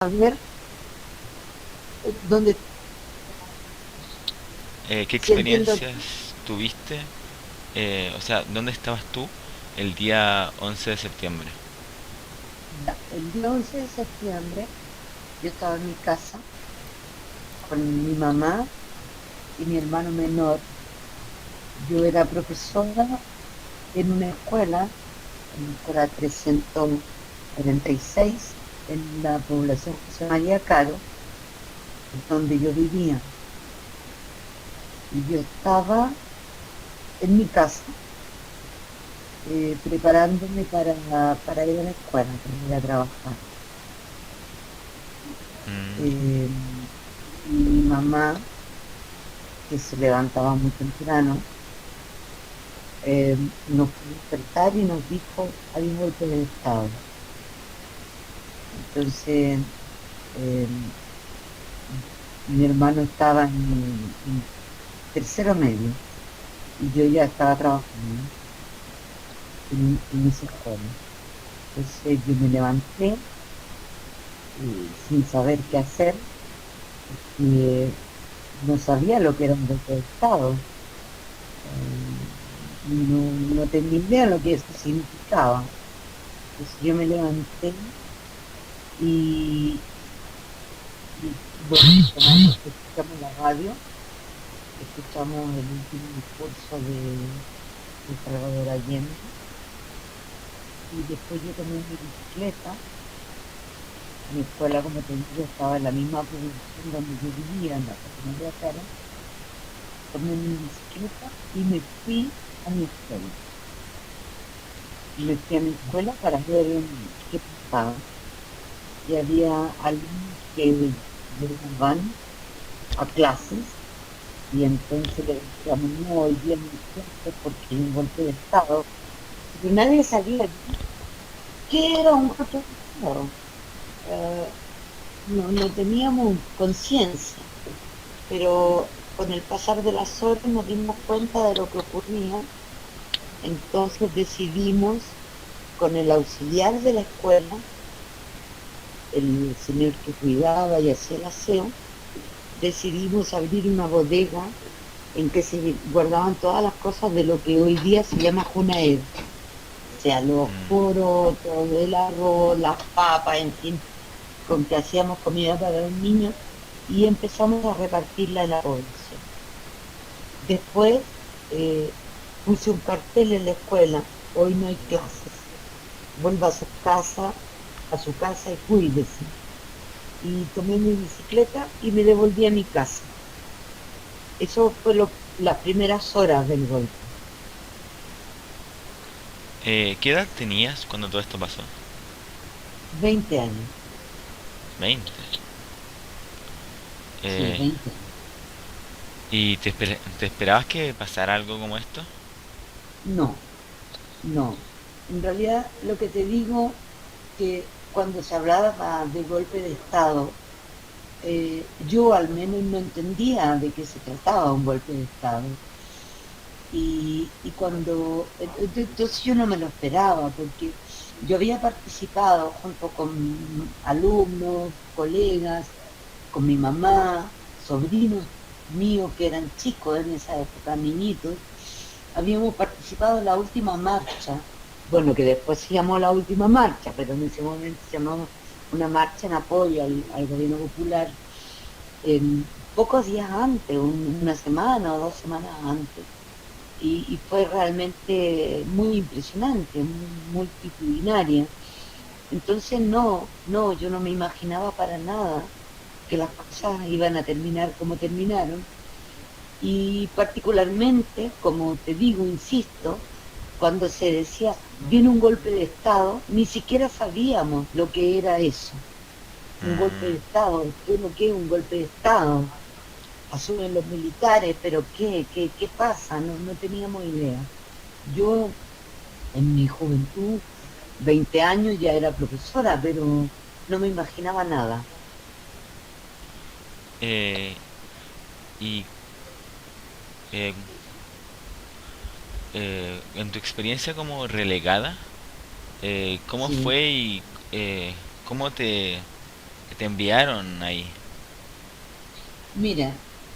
ver dónde, ¿Qué si entiendo. experiencias tuviste? O sea, ¿dónde estabas tú el día 11 de septiembre? Ya, el día 11 de septiembre yo estaba en mi casa con mi mamá y mi hermano menor. Yo era profesora en una escuela 346 en la población José María Caro, donde yo vivía. Y yo estaba en mi casa preparándome para ir a la escuela, para ir a trabajar. Mm, Eh, y mi mamá, que se levantaba muy temprano, nos fue a despertar y nos dijo, hay un golpe de estado. Entonces, eh, mi hermano estaba en tercero medio y yo ya estaba trabajando en esa escuela. Entonces yo me levanté sin saber qué hacer, porque no sabía lo que era un golpe de estado. No tenía idea de lo que eso significaba. Entonces yo me levanté y, bueno, escuchamos la radio, escuchamos el último discurso de Salvador Allende, y después yo tomé mi bicicleta. Mi escuela, como te digo, estaba en la misma población donde yo vivía, en la José María Caro. Tomé mi bicicleta y me fui a mi escuela. Me fui a mi escuela para ver qué pasaba. Y había alumnos que llegaban a clases y entonces le decíamos, no, hoy día no hay clases porque hay un golpe de Estado. Pero nadie sabía qué era un golpe de Estado. Eh, no teníamos conciencia, pero con el pasar de las horas nos dimos cuenta de lo que ocurría. Entonces decidimos, con el auxiliar de la escuela, el señor que cuidaba y hacía el aseo, decidimos abrir una bodega en que se guardaban todas las cosas de lo que hoy día se llama Junaed, o sea, los mm. porotos, el arroz, las papas, en fin, con que hacíamos comida para los niños, y empezamos a repartirla en la población. Después eh, puse un cartel en la escuela, hoy no hay clases, vuelva a su casa y cuídese. Y tomé mi bicicleta y me devolví a mi casa. Eso fue las primeras horas del golpe. ¿Qué edad tenías cuando todo esto pasó? 20 años. 20. Sí, Eh, 20 años. ¿Y te esperabas que pasara algo como esto? No, no. En realidad, lo que te digo, que cuando se hablaba de golpe de Estado, yo al menos no entendía de qué se trataba un golpe de Estado. Entonces yo no me lo esperaba, porque yo había participado junto con alumnos, colegas, con mi mamá, sobrinos míos que eran chicos en esa época, niñitos. Habíamos participado en la última marcha, bueno, que después se llamó la última marcha, pero en ese momento se llamó una marcha en apoyo al gobierno popular, pocos días antes, una semana o 2 semanas antes. Y fue realmente muy impresionante, multitudinaria. Entonces no, yo no me imaginaba para nada que las cosas iban a terminar como terminaron. Y particularmente, como te digo, insisto, cuando se decía, viene un golpe de Estado, ni siquiera sabíamos lo que era eso, un golpe Mm, de Estado, qué es lo que es un golpe de Estado. Asumen los militares, pero ¿qué pasa? No teníamos idea. Yo en mi juventud, 20 años, ya era profesora, pero no me imaginaba nada. eh, y eh, en tu experiencia como relegada, ¿cómo Sí. fue y cómo te te enviaron ahí? Mira,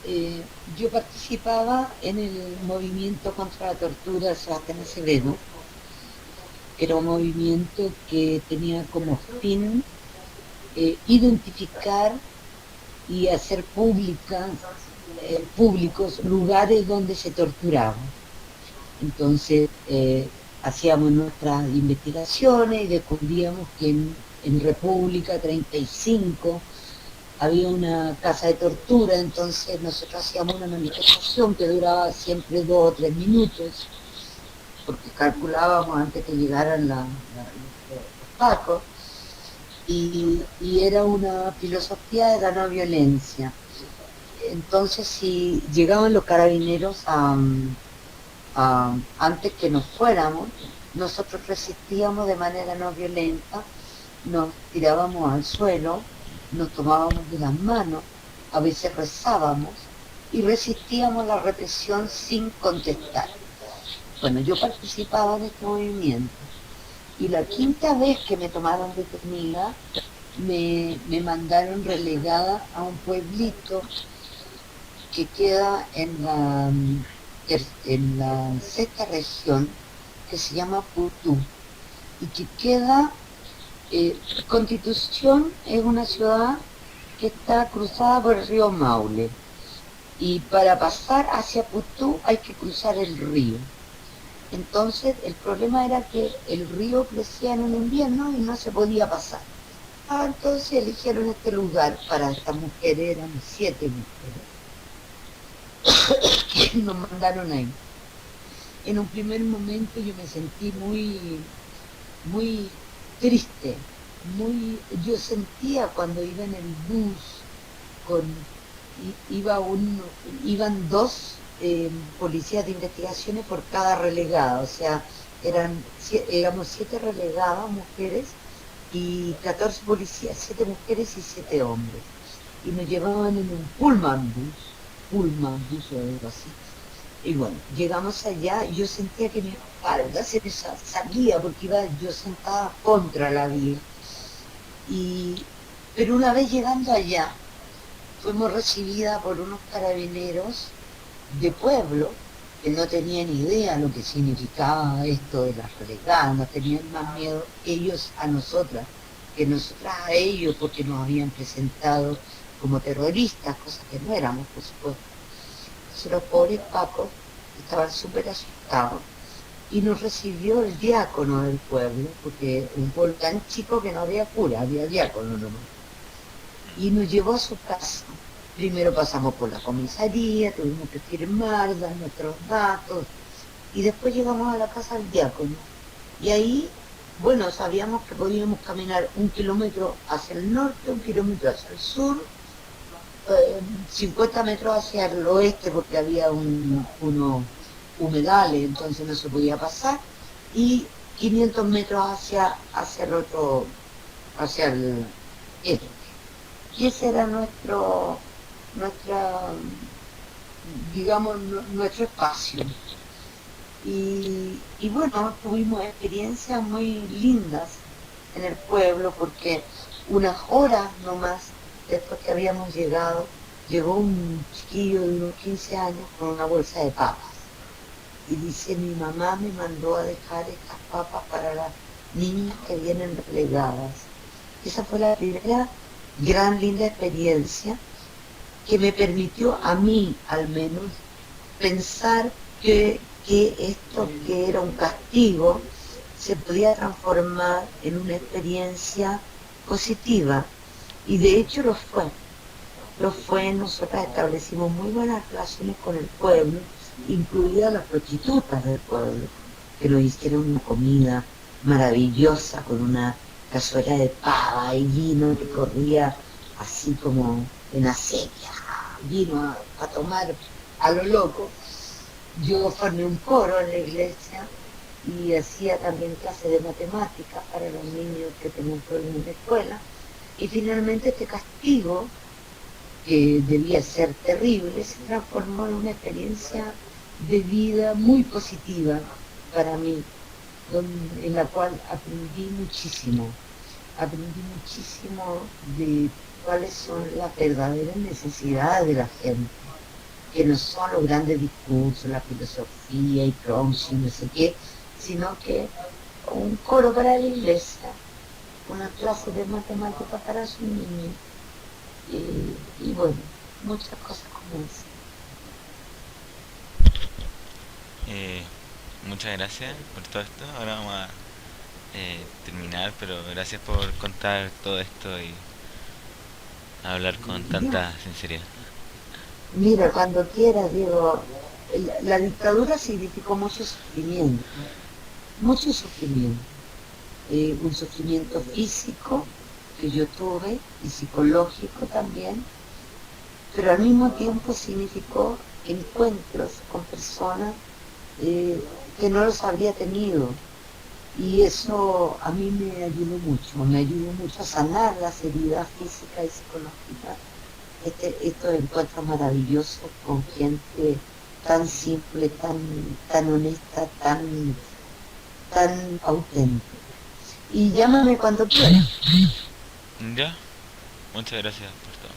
eh, yo participaba en el movimiento contra la tortura de Sebastián Acevedo, que era un movimiento que tenía como fin identificar y hacer públicos lugares donde se torturaba. Entonces, hacíamos nuestras investigaciones y descubríamos que en República 35 había una casa de tortura. Entonces nosotros hacíamos una manifestación que duraba siempre 2 o 3 minutos, porque calculábamos antes que llegaran los pacos, y era una filosofía de la no violencia. Entonces, si llegaban los carabineros antes que nos fuéramos, nosotros resistíamos de manera no violenta, nos tirábamos al suelo, nos tomábamos de las manos, a veces rezábamos y resistíamos la represión sin contestar. Bueno, yo participaba de este movimiento y la quinta vez que me tomaron detenida, me mandaron relegada a un pueblito que queda en la sexta región, que se llama Putú, y que queda, Constitución es una ciudad que está cruzada por el río Maule, y para pasar hacia Putú hay que cruzar el río. Entonces el problema era que el río crecía en el invierno y no se podía pasar. Entonces eligieron este lugar para estas mujeres, eran 7 mujeres, que nos mandaron ahí. En un primer momento yo me sentí muy triste, yo sentía cuando iba en el bus con, iba iban dos policías de investigaciones por cada relegada, o sea, éramos 7 relegadas mujeres y 14 policías, 7 mujeres y 7 hombres, y nos llevaban en un pullman bus o algo así. Y bueno, llegamos allá, yo sentía que mi espalda se me salía porque iba yo sentada contra la vía. Y, pero una vez llegando allá, fuimos recibidas por unos carabineros de pueblo que no tenían idea lo que significaba esto de las relegadas, no tenían más miedo ellos a nosotras que nosotras a ellos, porque nos habían presentado como terroristas, cosas que no éramos, por supuesto. Entonces los pobres pacos estaban súper asustados y nos recibió el diácono del pueblo, porque un pueblo tan chico que no había cura, había diácono nomás, y nos llevó a su casa. Primero pasamos por la comisaría, tuvimos que firmar, dar nuestros datos, y después llegamos a la casa del diácono. Y ahí, bueno, sabíamos que podíamos caminar 1 kilómetro hacia el norte, 1 kilómetro hacia el sur, 50 metros hacia el oeste porque había unos humedales, entonces no se podía pasar, y 500 metros hacia el otro, hacia el este. Y ese era nuestra, digamos, nuestro espacio. Y bueno, tuvimos experiencias muy lindas en el pueblo porque unas horas nomás después que habíamos llegado, llegó un chiquillo de unos 15 años con una bolsa de papas. Y dice, mi mamá me mandó a dejar estas papas para las niñas que vienen relegadas. Esa fue la primera gran linda experiencia que me permitió a mí, al menos, pensar que esto que era un castigo se podía transformar en una experiencia positiva. Y de hecho lo fue, nosotras establecimos muy buenas relaciones con el pueblo, incluidas las prostitutas del pueblo, que nos hicieron una comida maravillosa con una cazuela de pava y vino que corría así como en acequia, vino a tomar a lo loco. Yo formé un coro en la iglesia y hacía también clases de matemáticas para los niños que tenían problemas en la escuela. Y finalmente este castigo, que debía ser terrible, se transformó en una experiencia de vida muy positiva para mí, en la cual aprendí muchísimo cuáles son las verdaderas necesidades de la gente, que no son los grandes discursos, la filosofía y Gramsci, no sé qué, sino que un coro para la iglesia, una clase de matemática para su niño, y bueno, muchas cosas como esas. Eh, Muchas gracias por todo esto. Ahora vamos a terminar, pero gracias por contar todo esto y hablar con Dios, tanta sinceridad. mira, cuando quieras, digo, la dictadura significó mucho sufrimiento, un sufrimiento físico que yo tuve y psicológico también, pero al mismo tiempo significó encuentros con personas eh, que no los habría tenido. Y eso a mí me ayudó mucho a sanar las heridas físicas y psicológicas. Estos encuentros maravillosos con gente tan simple, tan honesta, tan auténtica. Y llámame cuando quieras. Ya, muchas gracias por todo.